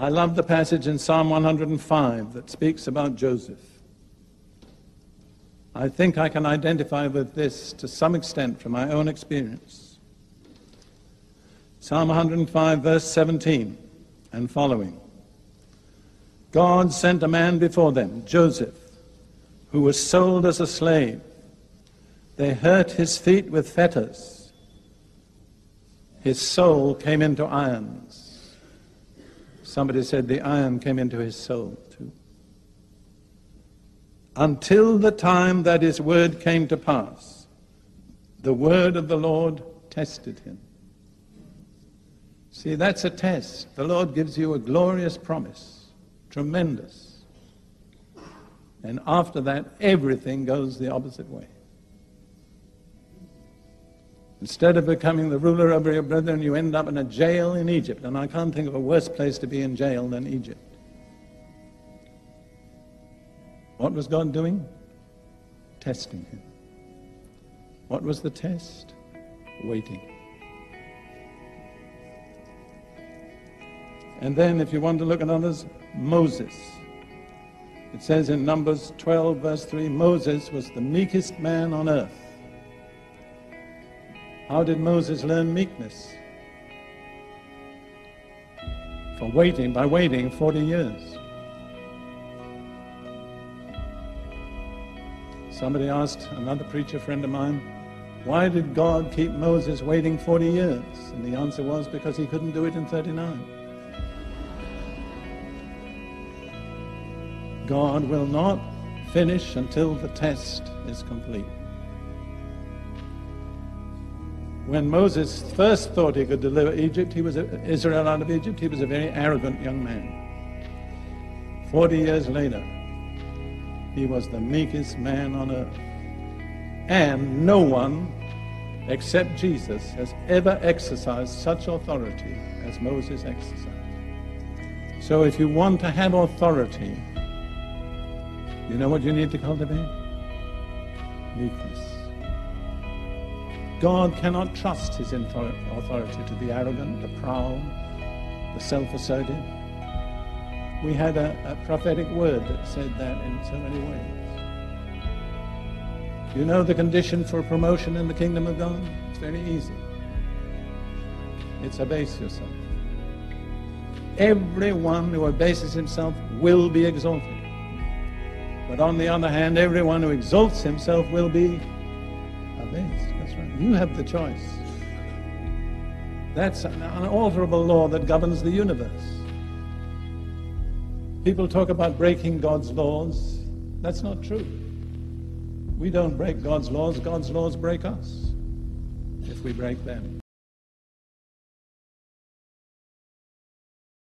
I love the passage in Psalm 105 that speaks about Joseph. I think I can identify with this to some extent from my own experience. Psalm 105, verse 17 and following. God sent a man before them, Joseph, who was sold as a slave. They hurt his feet with fetters. His soul came into irons. Somebody said the iron came into his soul too. Until the time that his word came to pass, the word of the Lord tested him. See, that's a test. The Lord gives you a glorious promise, tremendous. And after that, everything goes the opposite way. Instead of becoming the ruler over your brethren, you end up in a jail in Egypt. And I can't think of a worse place to be in jail than Egypt. What was God doing? Testing him. What was the test? Waiting. And then, if you want to look at others, Moses. It says in Numbers 12, verse 3, Moses was the meekest man on earth. How did Moses learn meekness? By waiting 40 years. Somebody asked another preacher friend of mine, why did God keep Moses waiting 40 years? And the answer was because he couldn't do it in 39. God will not finish until the test is complete. When Moses first thought he could deliver Israel out of Egypt, he was a very arrogant young man. 40 years later, he was the meekest man on earth. And no one except Jesus has ever exercised such authority as Moses exercised. So if you want to have authority, you know what you need to cultivate? Meekness. God cannot trust his authority to the arrogant, the proud, the self-assertive. We had a prophetic word that said that in so many ways. You know the condition for promotion in the kingdom of God? It's very easy. It's abase yourself. Everyone who abases himself will be exalted. But on the other hand, everyone who exalts himself will be abased. That's right. You have the choice. That's an unalterable law that governs the universe. People talk about breaking God's laws. That's not true. We don't break God's laws break us if we break them.